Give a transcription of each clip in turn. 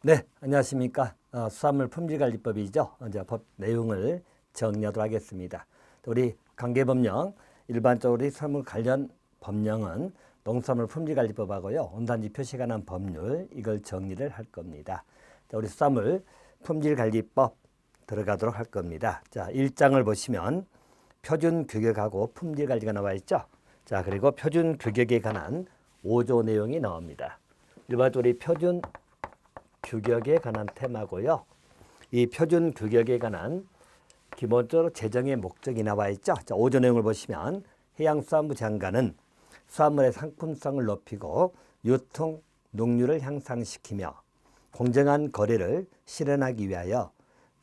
네, 안녕하십니까. 수산물 품질관리법이죠. 이제 법 내용을 정리하도록 하겠습니다. 우리 관계법령, 일반적으로 우리 수산물 관련 법령은 농수산물 품질관리법하고요. 온단지 표시에 관한 법률, 이걸 정리를 할 겁니다. 자, 우리 수산물 품질관리법 들어가도록 할 겁니다. 자, 1장을 보시면 표준 규격하고 품질관리가 나와 있죠. 자, 그리고 표준 규격에 관한 5조 내용이 나옵니다. 일반적으로 이 표준 규격에 관한 테마고요. 이 표준 규격에 관한 기본적으로 제정의 목적이 나와 있죠. 자, 5조 내용을 보시면 해양수산부 장관은 수산물의 상품성을 높이고 유통 농률을 향상시키며 공정한 거래를 실현하기 위하여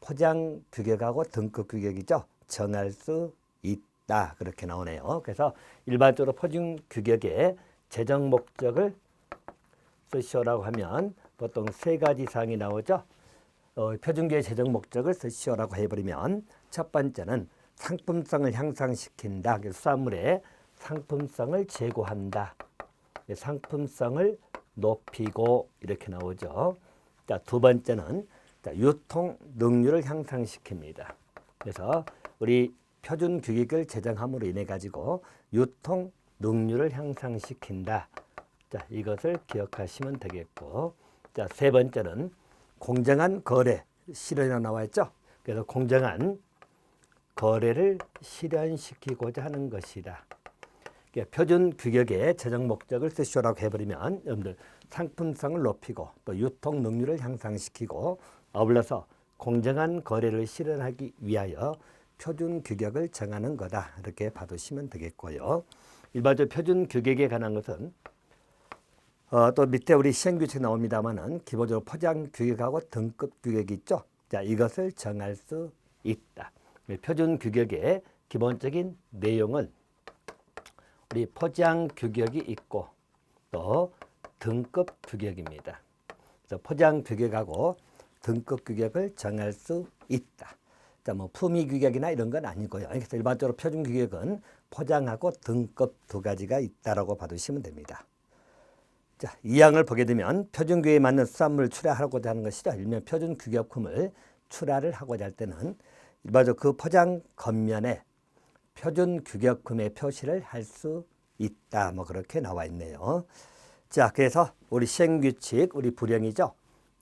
포장 규격하고 등급 규격이죠. 정할 수 있다. 그렇게 나오네요. 그래서 일반적으로 표준 규격의 제정 목적을 쓰시오라고 하면 보통 세 가지 사항이 나오죠. 표준규의 제정 목적을 쓰시오라고 해버리면 첫 번째는 상품성을 향상시킨다. 수산물의 상품성을 제고한다. 상품성을 높이고 이렇게 나오죠. 자, 두 번째는 유통 능률을 향상시킵니다. 그래서 우리 표준 규격을 제정함으로 인해 가지고 유통 능률을 향상시킨다. 자, 이것을 기억하시면 되겠고, 자, 세 번째는 공정한 거래 실현이 나와 있죠. 그래서 공정한 거래를 실현시키고자 하는 것이다. 표준 규격의 제정 목적을 쓰시오라고 해버리면 여러분들 상품성을 높이고 또 유통 능률을 향상시키고 아울러서 공정한 거래를 실현하기 위하여 표준 규격을 정하는 거다. 이렇게 봐두시면 되겠고요. 일반적으로 표준 규격에 관한 것은 또 밑에 우리 시행규칙 나옵니다만은 기본적으로 포장 규격하고 등급 규격이 있죠. 자, 이것을 정할 수 있다. 표준 규격의 기본적인 내용은 우리 포장 규격이 있고 또 등급 규격입니다. 그래서 포장 규격하고 등급 규격을 정할 수 있다. 자, 뭐 품위 규격이나 이런 건 아니고요. 그래서 일반적으로 표준 규격은 포장하고 등급 두 가지가 있다라고 봐두시면 됩니다. 자, 이 항을 보게 되면 표준 규격에 맞는 수산물을 출하하고자 하는 것이죠. 일명 표준 규격품을 출하를 하고자 할 때는 일반적으로 그 포장 겉면에 표준 규격품의 표시를 할 수 있다. 뭐 그렇게 나와 있네요. 자, 그래서 우리 시행규칙, 우리 불령이죠.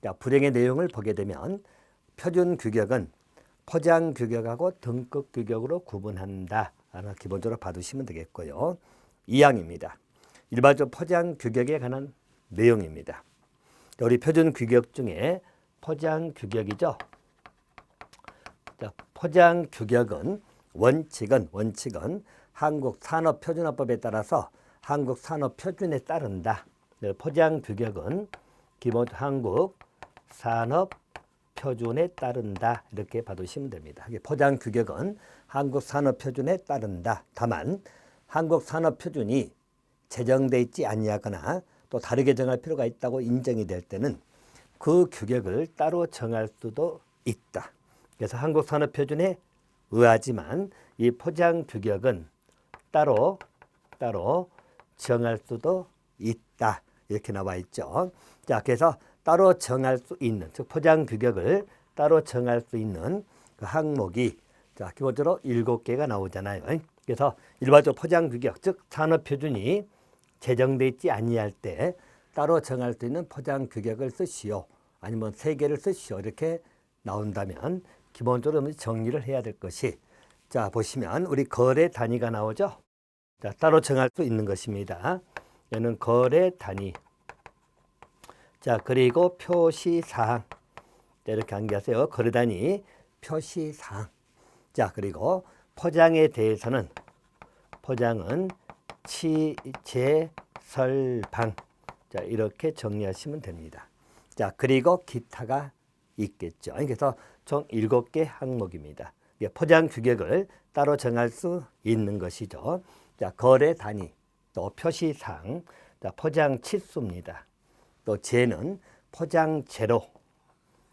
자, 불령의 내용을 보게 되면 표준 규격은 포장 규격하고 등급 규격으로 구분한다. 하나 기본적으로 봐두시면 되겠고요. 2항입니다. 일반적 포장 규격에 관한 내용입니다. 우리 표준 규격 중에 포장 규격이죠. 자, 포장 규격은 원칙은 한국산업표준화법에 따라서 한국산업표준에 따른다. 포장 규격은 기본 한국산업표준에 따른다. 이렇게 봐두시면 됩니다. 포장 규격은 한국산업표준에 따른다. 다만 한국산업표준이 제정돼 있지 아니하거나 또 다르게 정할 필요가 있다고 인정이 될 때는 그 규격을 따로 정할 수도 있다. 그래서 한국산업표준에 의하지만 이 포장 규격은 따로 정할 수도 있다. 이렇게 나와 있죠. 자, 그래서 따로 정할 수 있는, 즉 포장 규격을 따로 정할 수 있는 그 항목이 자, 기본적으로 7개가 나오잖아요. 그래서 일반적 포장 규격, 즉 산업표준이 제정돼 있지 아니할 때 따로 정할 수 있는 포장 규격을 쓰시오. 아니면 3개를 쓰시오. 이렇게 나온다면 기본적으로 정리를 해야 될 것이 자, 보시면 우리 거래 단위가 나오죠. 자, 따로 정할 수 있는 것입니다. 얘는 거래 단위. 자, 그리고 표시사항. 자, 이렇게 암기하세요. 거래 단위, 표시사항. 자, 그리고 포장에 대해서는 포장은 치제설방. 자, 이렇게 정리하시면 됩니다. 자, 그리고 기타가 있겠죠. 그래서 총 7개 항목입니다. 포장 규격을 따로 정할 수 있는 것이죠. 자, 거래 단위, 또 표시사항, 자, 포장 치수입니다. 또 제는 포장 재료.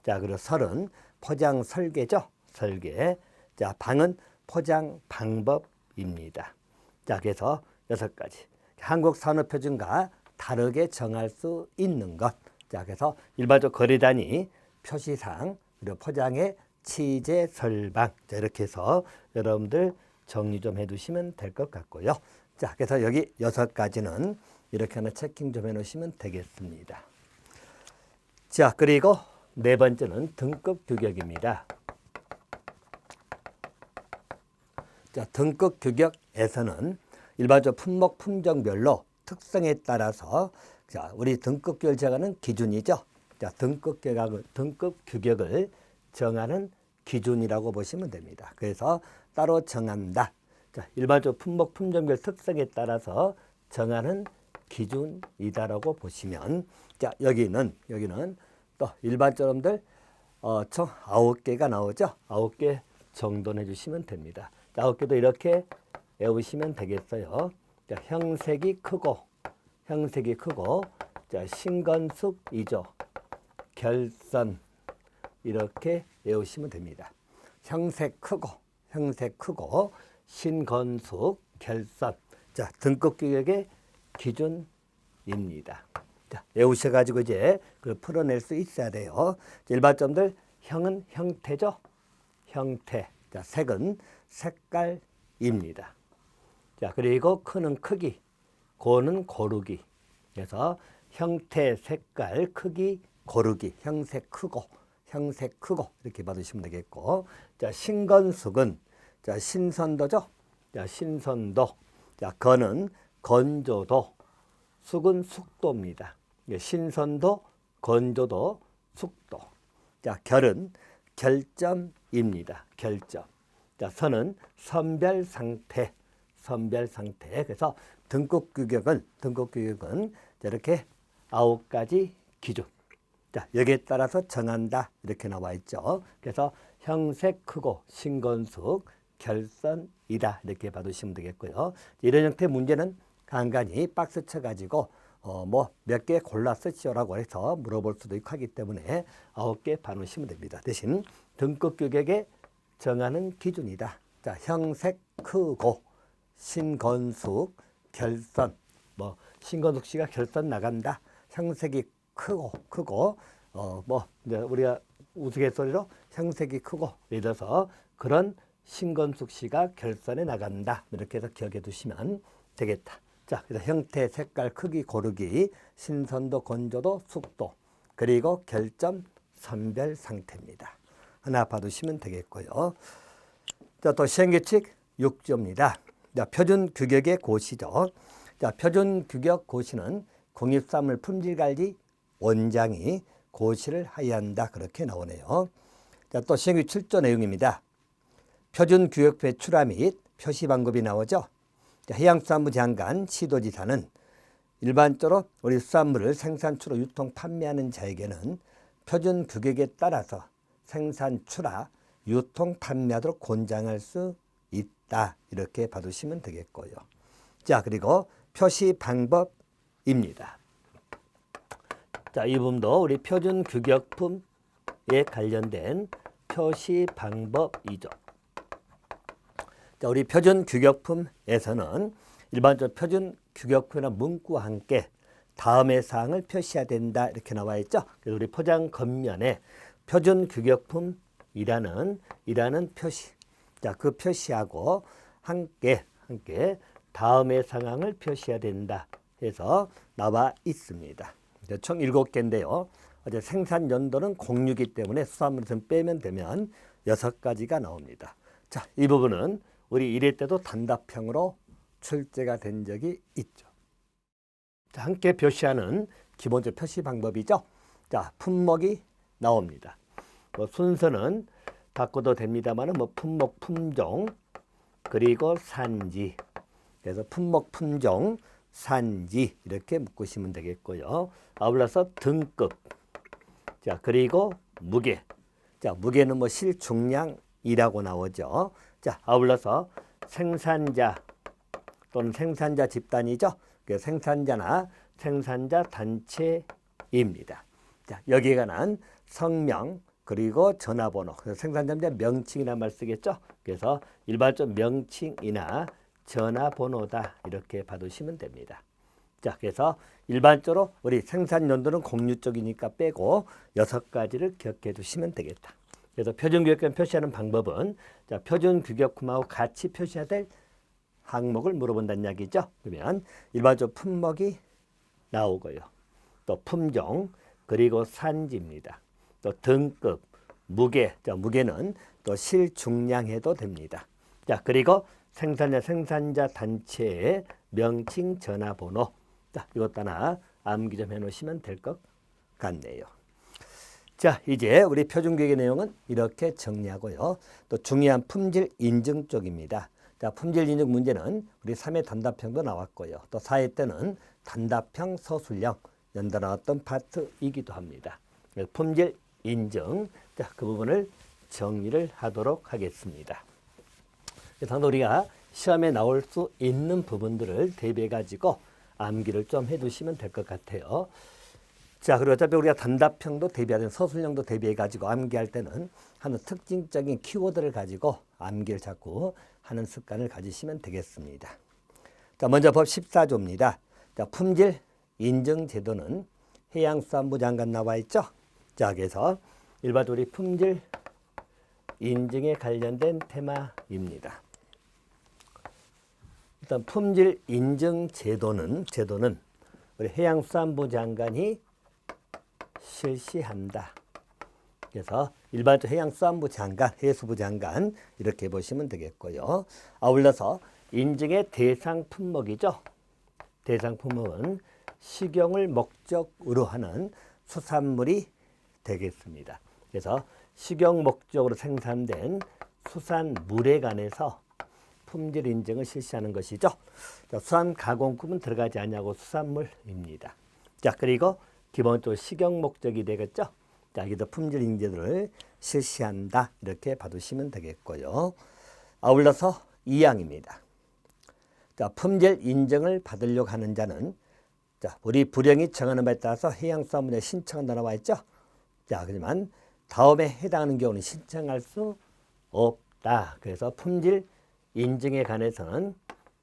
자, 그리고 설은 포장 설계죠. 설계. 자, 방은 포장 방법입니다. 자, 그래서 6가지. 한국산업표준과 다르게 정할 수 있는 것. 자, 그래서 일반적 거래단위, 표시상, 그리고 포장의 취재, 설방. 자, 이렇게 해서 여러분들 정리 좀 해두시면 될 것 같고요. 자, 그래서 여기 6가지는 이렇게 하나 체킹 좀 해놓으시면 되겠습니다. 자, 그리고 네 번째는 등급 규격입니다. 자, 등급 규격에서는 일반적 품목 품종별로 특성에 따라서 자, 우리 등급 규격을 정하는 기준이죠. 자, 등급 규격을 정하는 기준이라고 보시면 됩니다. 그래서 따로 정한다. 자, 일반적 품목 품종별 특성에 따라서 정하는 기준이다라고 보시면, 자, 여기는 또 일반적으로들 총 9개가 나오죠. 9개 정돈해 주시면 됩니다. 자, 9개도 이렇게 외우시면 되겠어요. 자, 형색이 크고, 자, 신건숙 2조, 결선 이렇게 외우시면 됩니다. 형색 크고, 신건숙, 결선. 자, 등급 규격의 기준입니다. 자, 외우셔가지고 이제 그걸 풀어낼 수 있어야 돼요. 일반점들 형은 형태죠. 형태. 자, 색은 색깔입니다. 자, 그리고 크는 크기, 고는 고르기. 그래서 형태, 색깔, 크기, 고르기. 형색 크고 이렇게 받으시면 되겠고. 자, 신건숙은 자, 신선도죠. 자, 신선도. 자, 건은 건조도, 숙은 숙도입니다. 신선도, 건조도, 숙도. 자, 결은 결점입니다. 결점. 자, 선은 선별 상태. 그래서 등급 규격은 이렇게 9가지 기준. 자, 여기에 따라서 정한다. 이렇게 나와 있죠. 그래서 형색 크고 신건숙 결선이다. 이렇게 봐두시면 되겠고요. 이런 형태의 문제는 간간히 박스 쳐가지고 몇 개 골라 쓰시오라고 해서 물어볼 수도 있고 하기 때문에 9개 봐놓으시면 됩니다. 대신 등급 규격에 정하는 기준이다. 자, 형색 크고 신건숙 결선. 신건숙 씨가 결선 나간다. 형색이 크고 이제 우리가 우스갯소리로 형색이 크고 예를 들어서 그런 신건숙 씨가 결선에 나간다. 이렇게 해서 기억해 두시면 되겠다. 자, 그래서 형태, 색깔, 크기, 고르기, 신선도, 건조도, 숙도, 그리고 결점, 선별 상태입니다. 하나 봐두시면 되겠고요. 자, 또 시행규칙 6조입니다. 자, 표준 규격의 고시죠. 자, 표준 규격 고시는 공입수산물 품질관리 원장이 고시를 하여야 한다. 그렇게 나오네요. 자, 또 시행규칙 7조 내용입니다. 표준 규격표의 출하 및 표시 방법이 나오죠. 자, 해양수산부 장관, 시도지사는 일반적으로 우리 수산물을 생산, 출하, 유통, 판매하는 자에게는 표준 규격에 따라서 생산, 출하, 유통, 판매하도록 권장할 수 있다. 이렇게 봐두시면 되겠고요. 자, 그리고 표시 방법입니다. 자, 이 부분도 우리 표준 규격품에 관련된 표시 방법이죠. 자, 우리 표준 규격품에서는 일반적으로 표준 규격표나 문구와 함께 다음의 사항을 표시해야 된다. 이렇게 나와 있죠. 그래서 우리 포장 겉면에 표준 규격품이라는 표시. 자, 그 표시하고 함께 다음의 상황을 표시해야 된다 해서 나와 있습니다. 총 7개인데요. 어제 생산 연도는 공유기 때문에 수산물에서 빼면 되면 6가지가 나옵니다. 자, 이 부분은 우리 1회 때도 단답형으로 출제가 된 적이 있죠. 자, 함께 표시하는 기본적 표시 방법이죠. 자, 품목이 나옵니다. 순서는 바꿔도 됩니다만 품목, 품종, 그리고 산지. 그래서 품목, 품종, 산지 이렇게 묶으시면 되겠고요. 아울러서 등급. 자, 그리고 무게. 자, 무게는 실중량이라고 나오죠. 자, 아울러서 생산자 또는 생산자 집단이죠. 생산자나 생산자 단체입니다. 자, 여기에 관한 성명 그리고 전화번호. 생산자의 명칭이란 말 쓰겠죠. 그래서 일반적 명칭이나 전화번호다 이렇게 봐두시면 됩니다. 자, 그래서 일반적으로 우리 생산 연도는 공유 쪽이니까 빼고 6가지를 기억해 두시면 되겠다. 그래서 표준규격권 표시하는 방법은 자, 표준규격품하고 같이 표시해야 될 항목을 물어본다는 이야기죠. 그러면 일반적으로 품목이 나오고요. 또 품종, 그리고 산지입니다. 또 등급, 무게, 자, 무게는 또 실중량해도 됩니다. 자, 그리고 생산자 단체의 명칭, 전화번호. 자, 이것 하나 암기 좀 해놓으시면 될 것 같네요. 자, 이제 우리 표준규격의 내용은 이렇게 정리하고요. 또 중요한 품질 인증 쪽입니다. 자, 품질 인증 문제는 우리 3회 단답형도 나왔고요. 또 4회 때는 단답형 서술형 연달아 나왔던 파트이기도 합니다. 그래서 품질 인증, 자, 그 부분을 정리를 하도록 하겠습니다. 그래서 우리가 시험에 나올 수 있는 부분들을 대비해 가지고 암기를 좀 해두시면 될 것 같아요. 자, 그리고 어차피 우리가 단답형도 대비하든 서술형도 대비해 가지고 암기할 때는 하는 특징적인 키워드를 가지고 암기를 자꾸 하는 습관을 가지시면 되겠습니다. 자, 먼저 법 14조입니다. 자, 품질 인증 제도는 해양수산부 장관 나와 있죠. 자, 그래서 일반적으로 품질 인증에 관련된 테마입니다. 일단 품질 인증 제도는 우리 해양수산부 장관이 실시한다. 그래서 일반적으로 해양수산부 장관, 해수부 장관 이렇게 보시면 되겠고요. 아울러서 인증의 대상 품목이죠. 대상 품목은 식용을 목적으로 하는 수산물이 되겠습니다. 그래서 식용 목적으로 생산된 수산물에 관해서 품질 인증을 실시하는 것이죠. 수산 가공품은 들어가지 않냐고 수산물입니다. 자, 그리고 기본적으로 식용 목적이 되겠죠. 자, 여기도 품질 인증을 실시한다. 이렇게 봐두시면 되겠고요. 아울러서 2항입니다. 자, 품질 인증을 받으려고 하는 자는 자, 우리 부령이 정하는 바에 따라서 해양수산부에 신청한다 나와 있죠. 자, 하지만 다음에 해당하는 경우는 신청할 수 없다. 그래서 품질 인증에 관해서는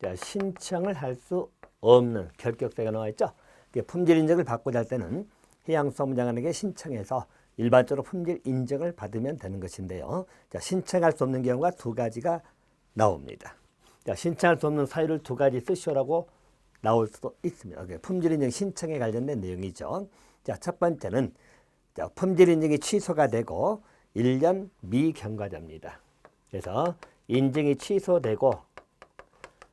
자, 신청을 할 수 없는 결격사가 나와 있죠. 품질 인증을 받고자 할 때는 해양수산부 장관에게 신청해서 일반적으로 품질 인증을 받으면 되는 것인데요. 자, 신청할 수 없는 경우가 2가지가 나옵니다. 자, 신청할 수 없는 사유를 2가지 쓰시오라고 나올 수도 있습니다. 품질 인증 신청에 관련된 내용이죠. 자, 첫 번째는 자, 품질 인증이 취소가 되고 1년 미경과자입니다. 그래서 인증이 취소되고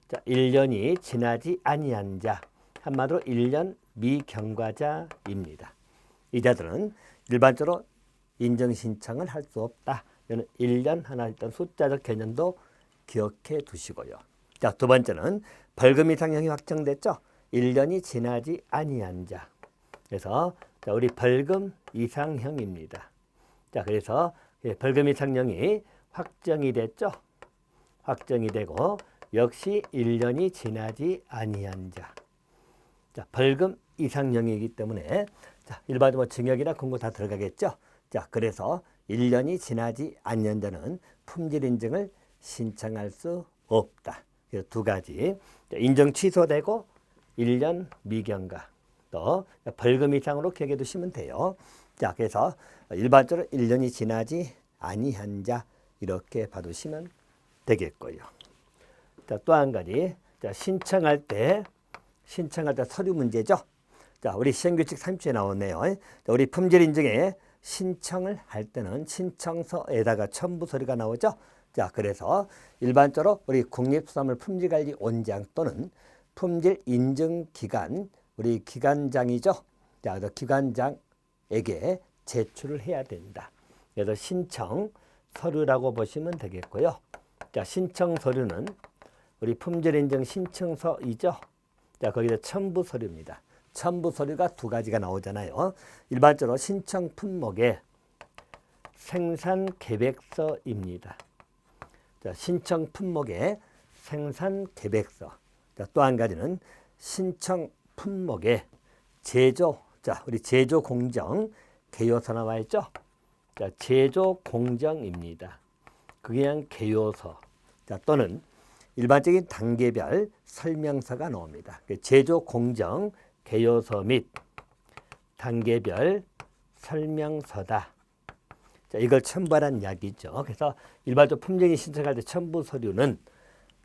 자, 1년이 지나지 아니한 자, 한마디로 1년 미경과자입니다. 이 자들은 일반적으로 인증 신청을 할 수 없다. 이는 1년 하나 일단 숫자적 개념도 기억해 두시고요. 자, 두 번째는 벌금 이상형이 확정됐죠. 1년이 지나지 아니한 자. 그래서 자, 우리 벌금 이상형입니다. 자, 그래서 벌금 이상형이 확정이 됐죠. 확정이 되고 역시 1년이 지나지 아니한 자. 자, 벌금 이상형이기 때문에 자, 일반적으로 징역이나 공고 다 들어가겠죠. 자, 그래서 1년이 지나지 않는 자는 품질 인증을 신청할 수 없다. 그래서 2가지. 자, 인증 취소되고 1년 미경과 또 벌금 이상으로 기억해 두시면 돼요. 자, 그래서 일반적으로 1년이 지나지 아니한 자 이렇게 봐두시면 되겠고요. 자, 또 한 가지. 자, 신청할 때 서류 문제죠. 자, 우리 시행규칙 30조에 나오네요. 자, 우리 품질 인증에 신청을 할 때는 신청서에다가 첨부 서류가 나오죠. 자, 그래서 일반적으로 우리 국립수산물 품질관리원장 또는 품질 인증 기관, 우리 기관장이죠. 자, 그래서 기관장에게 제출을 해야 된다. 그래서 신청 서류라고 보시면 되겠고요. 자, 신청 서류는 우리 품질 인증 신청서이죠. 자, 거기다 첨부 서류입니다. 첨부 서류가 2가지가 나오잖아요. 일반적으로 신청 품목에 생산 계획서입니다. 자, 신청 품목에 생산 계획서. 자, 또 한 가지는 신청 품목에 제조, 자, 우리 제조 공정 개요서 나와 있죠. 자, 제조 공정입니다. 그게 그냥 개요서. 자, 또는 일반적인 단계별 설명서가 나옵니다. 제조 공정 개요서 및 단계별 설명서다. 자, 이걸 첨부하라는 이야기죠. 그래서 일반적 품질이 신청할 때 첨부 서류는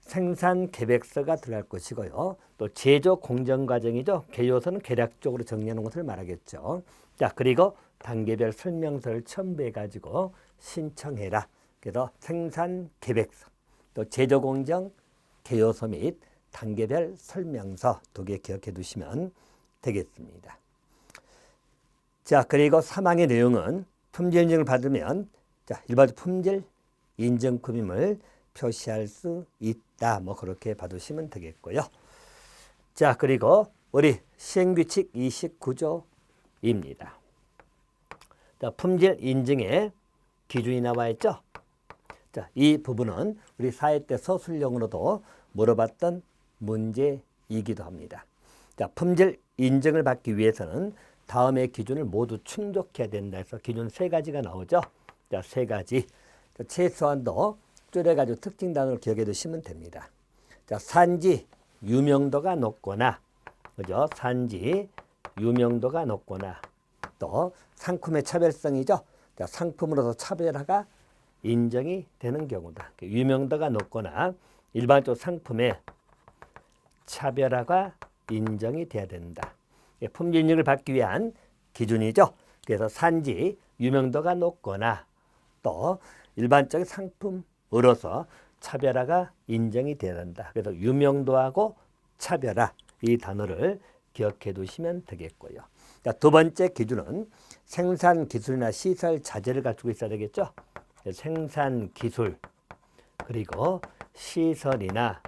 생산 계획서가 들어갈 것이고요. 또 제조 공정 과정이죠. 개요서는 개략적으로 정리하는 것을 말하겠죠. 자, 그리고 단계별 설명서를 첨부해 가지고 신청해라. 그래서 생산 계획서, 또 제조 공정 개요서 및 단계별 설명서 2개 기억해 두시면 되겠습니다. 자, 그리고 3항의 내용은 품질 인증을 받으면 자, 일반적 품질 인증급임을 표시할 수 있다. 뭐 그렇게 봐두시면 되겠고요. 자, 그리고 우리 시행규칙 29조입니다. 자, 품질 인증의 기준이 나와 있죠. 자, 이 부분은 우리 사회 때 서술형으로도 물어봤던 문제이기도 합니다. 자, 품질 인증을 받기 위해서는 다음의 기준을 모두 충족해야 된다 해서 기준 3가지가 나오죠. 자, 3가지. 자, 최소한도 줄여가지고 특징 단어를 기억해 두시면 됩니다. 자, 산지 유명도가 높거나, 그죠? 산지 유명도가 높거나, 또 상품의 차별성이죠. 자, 상품으로서 차별화가 인정이 되는 경우다. 유명도가 높거나 일반적 상품의 차별화가 인정이 돼야 된다. 품질 인증을 받기 위한 기준이죠. 그래서 산지 유명도가 높거나 또 일반적 상품으로서 차별화가 인정이 돼야 된다. 그래서 유명도하고 차별화 이 단어를 기억해 두시면 되겠고요. 자, 2번째 기준은 생산 기술이나 시설 자재를 갖추고 있어야 되겠죠. 생산 기술 그리고 시설이나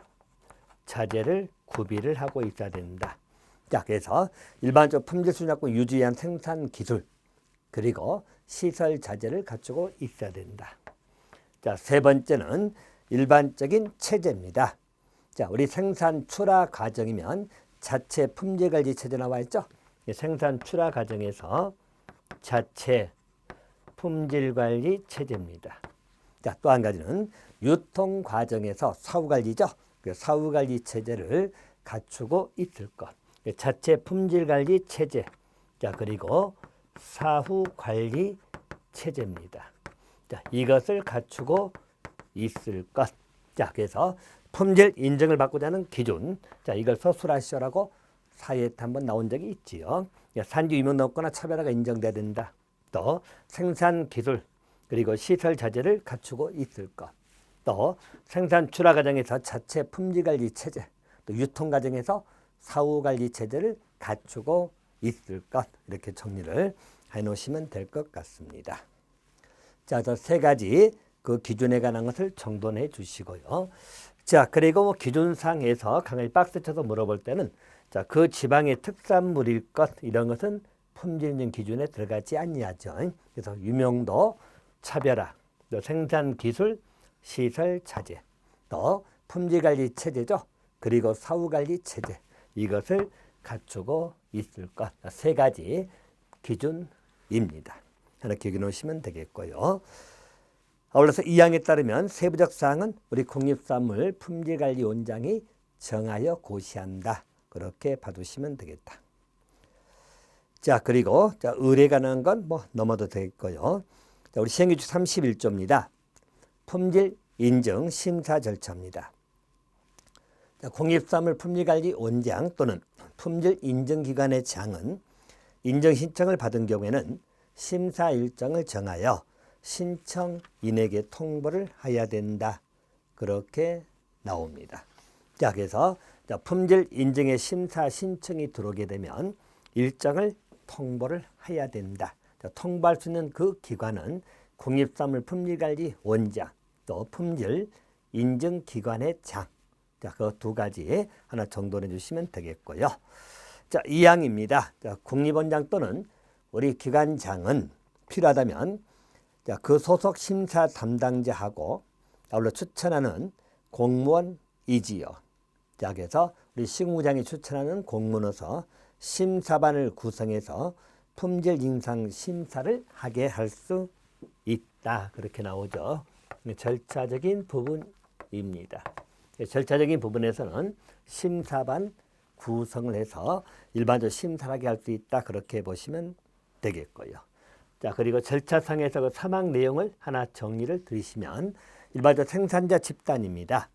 자재를 구비를 하고 있어야 된다. 자, 그래서 일반적 품질 수준을 유지하기 위한 생산 기술 그리고 시설 자재를 갖추고 있어야 된다. 자, 3번째는 일반적인 체제입니다. 자, 우리 생산 출하 과정이면 자체 품질 관리 체제 나와 있죠. 생산 출하 과정에서 자체 품질 관리 체제입니다. 자, 또 한 가지는 유통 과정에서 사후 관리죠. 그 사후 관리 체제를 갖추고 있을 것. 자체 품질 관리 체제. 자, 그리고 사후 관리 체제입니다. 자, 이것을 갖추고 있을 것. 자, 그래서 품질 인증을 받고자 하는 기준. 자, 이걸 서술하시라고 사회에 한번 나온 적이 있지요. 산지 유명도 없거나 차별화가 인정돼야 된다. 또 생산 기술 그리고 시설 자재를 갖추고 있을 것. 또 생산 출하 과정에서 자체 품질 관리 체제, 또 유통 과정에서 사후 관리 체제를 갖추고 있을 것. 이렇게 정리를 해 놓으시면 될 것 같습니다. 자, 저 3가지 그 기준에 관한 것을 정돈해 주시고요. 자, 그리고 기준상에서 강하게 박스 쳐서 물어볼 때는 자, 그 지방의 특산물일 것 이런 것은 품질 인증 기준에 들어가지 아니하죠. 그래서 유명도, 차별화, 또 생산 기술, 시설 자재, 또 품질 관리 체제죠. 그리고 사후 관리 체제 이것을 갖추고 있을 것. 3가지 기준입니다. 하나 기억해 놓으시면 되겠고요. 아울러서 2항에 따르면 세부적 사항은 우리 국립산물 품질관리원장이 정하여 고시한다. 그렇게 봐두시면 되겠다. 자, 그리고 자, 의뢰에 관한 건 뭐 넘어도 되겠고요. 자, 우리 시행규칙 31조입니다. 품질 인증 심사 절차입니다. 자, 국립산물 품질관리원장 또는 품질 인증기관의 장은 인증 신청을 받은 경우에는 심사 일정을 정하여 신청인에게 통보를 해야 된다. 그렇게 나옵니다. 자, 그래서 품질 인증의 심사 신청이 들어오게 되면 일정을 통보를 해야 된다. 자, 통보할 수 있는 그 기관은 국립산물 품질관리원장 또 품질 인증기관의 장. 자, 그 2가지 하나 정돈해 주시면 되겠고요. 자, 2항입니다. 자, 국립원장 또는 우리 기관장은 필요하다면 자, 그 소속 심사 담당자하고 아울러 추천하는 공무원이지요. 자, 그래서 우리 시공부장이 추천하는 공무원으로서 심사반을 구성해서 품질 인상 심사를 하게 할 수 있다. 그렇게 나오죠. 절차적인 부분입니다. 절차적인 부분에서는 심사반 구성을 해서 일반적으로 심사하게 할 수 있다. 그렇게 보시면 되겠고요. 자, 그리고 절차상에서 그 사망 내용을 하나 정리를 드리시면 일반적으로 생산자 집단입니다.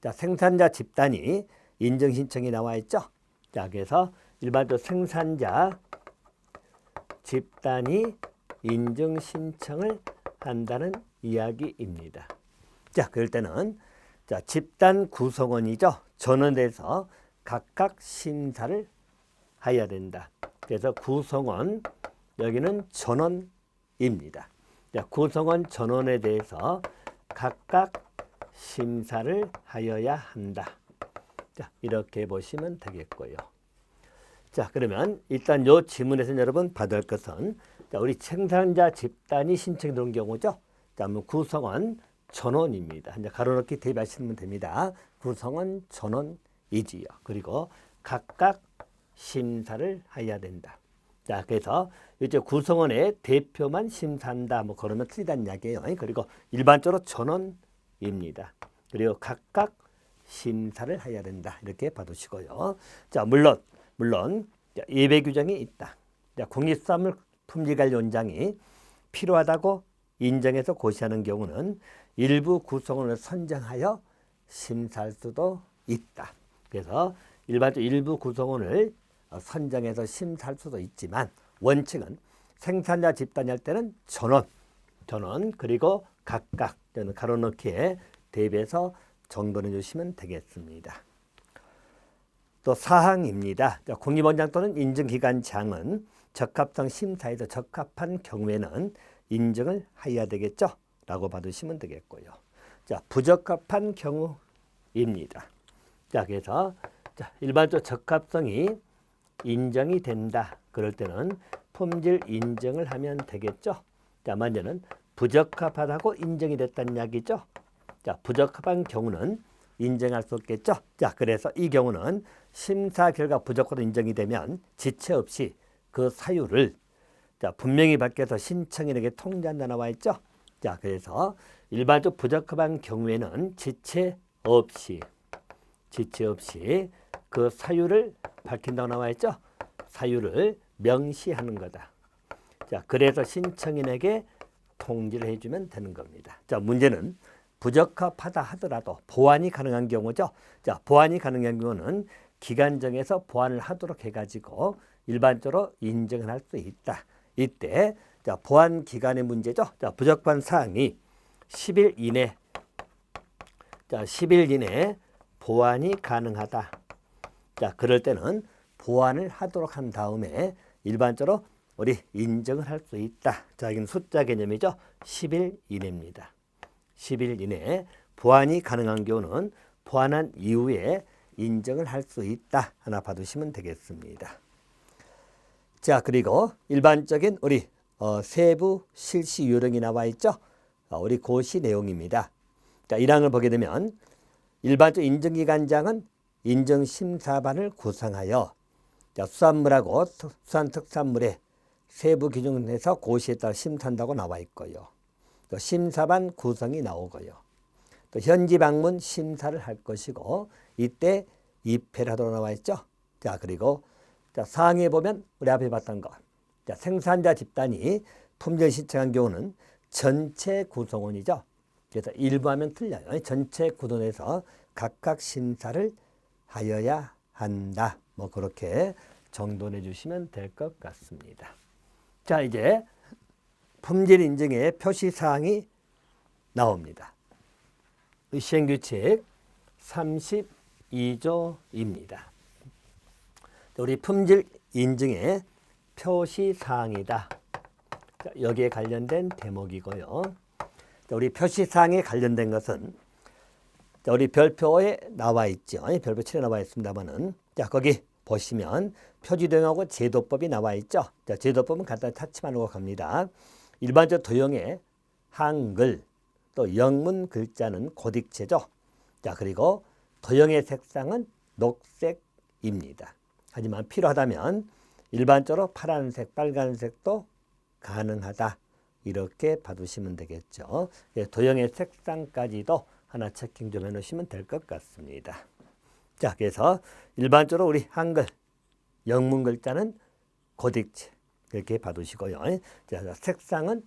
자, 생산자 집단이 인증 신청이 나와 있죠. 자, 그래서 일반적으로 생산자 집단이 인증 신청을 한다는 이야기입니다. 자, 그럴 때는 자, 집단 구성원이죠. 전원에서 각각 심사를 해야 된다. 그래서 구성원 여기는 전원입니다. 자, 구성원 전원에 대해서 각각 심사를 하여야 한다. 자, 이렇게 보시면 되겠고요. 자, 그러면 일단 요 지문에서 여러분 받을 것은 자, 우리 생산자 집단이 신청이 들어온 경우죠. 자, 구성원 전원입니다. 이제 가로넣기 대비하시면 됩니다. 구성원 전원이지요. 그리고 각각 심사를 해야 된다. 자, 그래서 이제 구성원의 대표만 심사한다. 뭐 그러면 틀리다는 이야기예요. 그리고 일반적으로 전원입니다. 그리고 각각 심사를 해야 된다. 이렇게 봐두시고요. 자, 물론 예외 규정이 있다. 자, 국립수산물 품질관리원장이 필요하다고 인정해서 고시하는 경우는 일부 구성원을 선정하여 심사할 수도 있다. 그래서 일반적으로 일부 구성원을 선정해서 심사할 수도 있지만 원칙은 생산자 집단이 할 때는 전원 그리고 각각 저는 가로넣기에 대비해서 정돈해 주시면 되겠습니다. 또 사항입니다. 국립원장 또는 인증기관장은 적합성 심사에서 적합한 경우에는 인증을 해야 되겠죠? 라고 받으시면 되겠고요. 자, 부적합한 경우입니다. 자, 그래서 일반적으로 적합성이 인정이 된다. 그럴 때는 품질 인증을 하면 되겠죠? 자, 먼저는 부적합하다고 인정이 됐다는 이야기죠? 자, 부적합한 경우는 인정할 수 없겠죠? 자, 그래서 이 경우는 심사 결과 부적합으로 인정이 되면 지체 없이 그 사유를 자, 분명히 밝혀서 신청인에게 통지한다 나와 있죠? 자, 그래서 일반적 부적합한 경우에는 지체 없이 그 사유를 밝힌다고 나와 있죠? 사유를 명시하는 거다. 자, 그래서 신청인에게 통지를 해주면 되는 겁니다. 자, 문제는 부적합하다 하더라도 보완이 가능한 경우죠. 자, 보완이 가능한 경우는 기간 정해서 보완을 하도록 해가지고 일반적으로 인정을 할 수 있다. 이때 자, 보완 기간의 문제죠. 자, 부적합한 사항이 10일 이내, 자, 10일 이내 보완이 가능하다. 자, 그럴 때는 보완을 하도록 한 다음에 일반적으로 우리 인정을 할 수 있다. 자, 여기는 숫자 개념이죠. 10일 이내입니다. 10일 이내 보완이 가능한 경우는 보완한 이후에 인정을 할 수 있다. 하나 봐두시면 되겠습니다. 자, 그리고 일반적인 우리 세부 실시 요령이 나와 있죠. 우리 고시 내용입니다. 자, 1항을 보게 되면 일반적 인증기관장은 인증심사반을 구성하여 자, 수산물하고 수산특산물의 세부 기준에서 고시에 따라 심사한다고 나와 있고요. 또 심사반 구성이 나오고요. 또 현지 방문 심사를 할 것이고 이때 입회를 하도록 나와 있죠. 자, 그리고 자, 사항에 보면 우리 앞에 봤던 것. 자, 생산자 집단이 품질 신청한 경우는 전체 구성원이죠. 그래서 일부 하면 틀려요. 전체 구성원에서 각각 심사를 하여야 한다. 뭐 그렇게 정돈해 주시면 될 것 같습니다. 자, 이제 품질 인증의 표시 사항이 나옵니다. 시행규칙 32조입니다. 우리 품질 인증의 표시 사항이다. 자, 여기에 관련된 대목이고요. 자, 우리 표시 사항에 관련된 것은 자, 우리 별표에 나와 있죠. 별표 7에 나와 있습니다만은 자, 거기 보시면 표지도형하고 제도법이 나와 있죠. 자, 제도법은 간단히 타치만 하고 갑니다. 일반적 도형의 한글 또 영문 글자는 고딕체죠. 자, 그리고 도형의 색상은 녹색입니다. 하지만 필요하다면 일반적으로 파란색, 빨간색도 가능하다. 이렇게 봐두시면 되겠죠. 도형의 색상까지도 하나 체킹 좀 해놓으시면 될 것 같습니다. 자, 그래서 일반적으로 우리 한글 영문 글자는 고딕체 이렇게 봐두시고요. 자, 색상은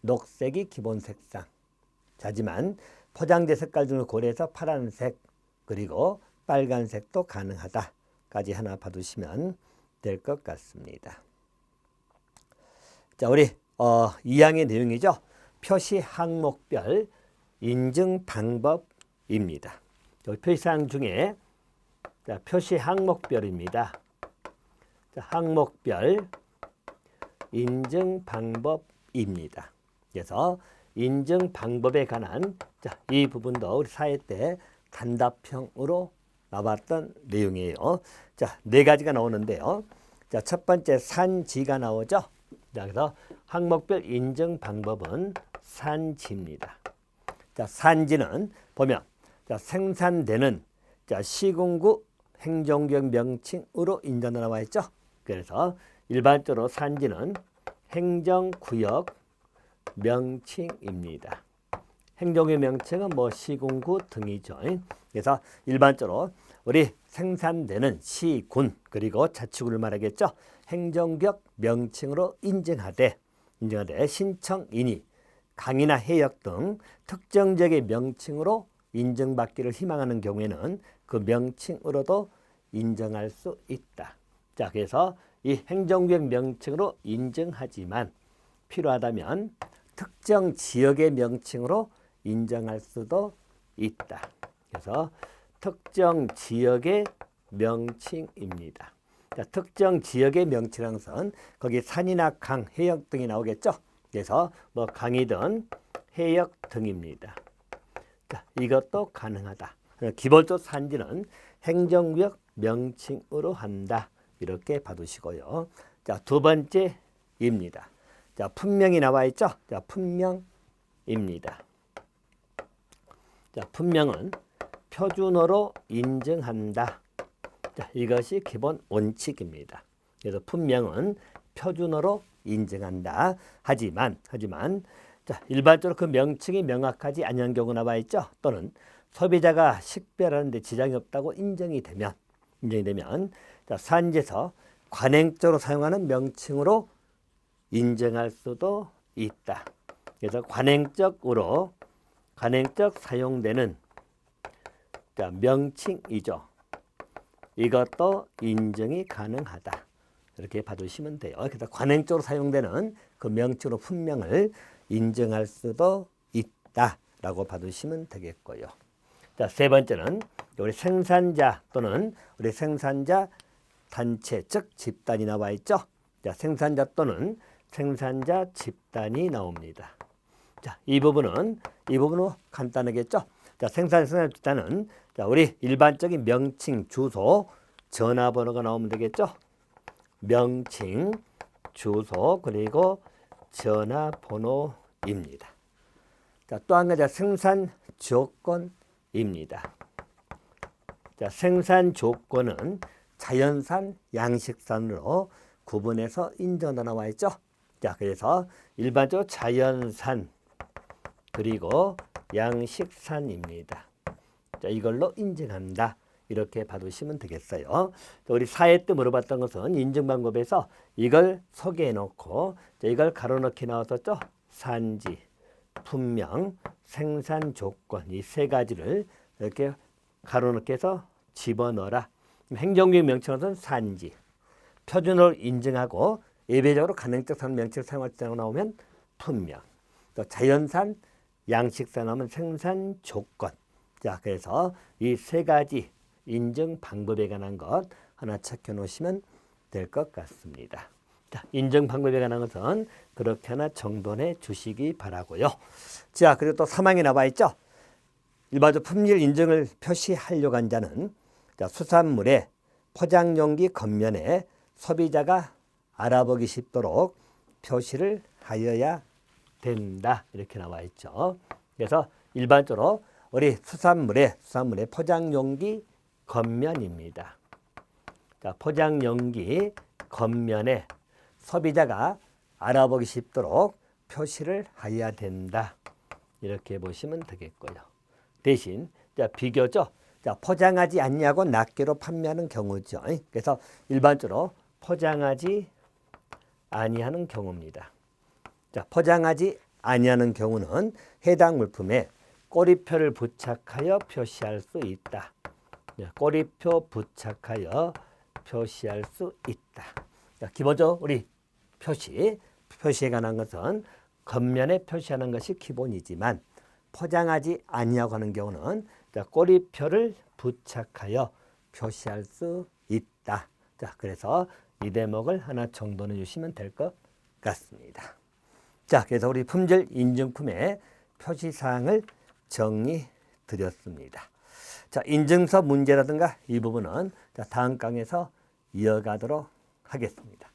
녹색이 기본 색상. 하지만 포장재 색깔 등을 고려해서 파란색 그리고 빨간색도 가능하다까지 하나 봐두시면 될 것 같습니다. 자, 우리 2항의 내용이죠. 표시 항목별 인증 방법입니다. 여기 표시사항 중에 자, 표시 항목별입니다. 자, 항목별 인증 방법입니다. 그래서 인증 방법에 관한 자, 이 부분도 우리 사회 때 단답형으로 나왔던 내용이에요. 자, 4가지가 나오는데요. 자, 첫 번째 산지가 나오죠. 자, 그래서 항목별 인증 방법은 산지입니다. 자, 산지는 보면 자, 생산되는 자, 시군구 행정구역 명칭으로 인정돼 나와 있죠. 그래서 일반적으로 산지는 행정구역 명칭입니다. 행정구역 명칭은 뭐 시군구 등이죠. 그래서 일반적으로 우리 생산되는 시군 그리고 자치구를 말하겠죠. 행정구역 명칭으로 인정하되 신청인이 강이나 해역 등 특정 지역의 명칭으로 인정받기를 희망하는 경우에는 그 명칭으로도 인정할 수 있다. 자, 그래서 이 행정구역 명칭으로 인정하지만 필요하다면 특정 지역의 명칭으로 인정할 수도 있다. 그래서 특정 지역의 명칭입니다. 자, 특정 지역의 명칭이라는 것은 거기 산이나 강, 해역 등이 나오겠죠. 그래서 뭐 강이든 해역 등입니다. 자, 이것도 가능하다. 기본적으로 산지는 행정구역 명칭으로 한다. 이렇게 봐두시고요. 자, 두 번째입니다. 자, 품명이 나와 있죠. 자, 품명입니다. 자, 품명은 표준어로 인증한다. 자, 이것이 기본 원칙입니다. 그래서 품명은 표준어로 인증한다. 하지만 자, 일반적으로 그 명칭이 명확하지 않은 경우 나와 있죠. 또는 소비자가 식별하는데 지장이 없다고 인정이 되면 자, 산지에서 관행적으로 사용하는 명칭으로 인정할 수도 있다. 그래서 관행적 사용되는 자, 명칭이죠. 이것도 인정이 가능하다. 이렇게 봐두시면 돼요. 그래서 관행적으로 사용되는 그 명칭으로 품명을 인정할 수도 있다라고 봐두시면 되겠고요. 자, 세 번째는 우리 생산자 또는 우리 생산자 단체 즉 집단이 나와 있죠. 자, 생산자 또는 생산자 집단이 나옵니다. 자, 이 부분은 간단하겠죠. 자, 생산자 집단은 자, 우리 일반적인 명칭, 주소, 전화번호가 나오면 되겠죠. 명칭, 주소 그리고 전화번호입니다. 자, 또 한 가지 생산 조건입니다. 자, 생산 조건은 자연산, 양식산으로 구분해서 인정도 나와 있죠. 자, 그래서 일반적으로 자연산 그리고 양식산입니다. 자, 이걸로 인증한다. 이렇게 봐두시면 되겠어요. 우리 사회 때 물어봤던 것은 인증 방법에서 이걸 소개해 놓고 이걸 가로넣기 나왔었죠. 산지, 품명, 생산 조건 이 세 가지를 이렇게 가로넣기 해서 집어넣어라. 행정구역 명칭으로는 산지, 표준어로 인증하고 예외적으로 가능적 산 명칭을 사용할 때 나오면 품명, 또 자연산, 양식산 하면 생산 조건. 자, 그래서 이 세 가지 인증 방법에 관한 것 하나 체크해 놓으시면 될 것 같습니다. 자, 인증 방법에 관한 것은 그렇게 하나 정돈해 주시기 바라고요. 자, 그리고 또 3항에 나와 있죠. 일반적 품질 인증을 표시하려고 한 자는 자, 수산물의 포장용기 겉면에 소비자가 알아보기 쉽도록 표시를 하여야 된다. 이렇게 나와 있죠. 그래서 일반적으로 우리 수산물의 포장용기 겉면입니다. 자, 포장용기 겉면에 소비자가 알아보기 쉽도록 표시를 해야 된다. 이렇게 보시면 되겠고요. 대신 자, 비교죠. 자, 포장하지 않냐고 낱개로 판매하는 경우죠. 그래서 일반적으로 포장하지 아니하는 경우입니다. 자, 포장하지 아니하는 경우는 해당 물품에 꼬리표를 부착하여 표시할 수 있다. 꼬리표 부착하여 표시할 수 있다. 자, 기본적으로 우리 표시에 관한 것은 겉면에 표시하는 것이 기본이지만 포장하지 아니하고 하는 경우는 자, 꼬리표를 부착하여 표시할 수 있다. 자, 그래서 이 대목을 하나 정돈해 주시면 될 것 같습니다. 자, 그래서 우리 품질 인증품의 표시사항을 정리 드렸습니다. 자, 인증서 문제라든가 이 부분은 자, 다음 강에서 이어가도록 하겠습니다.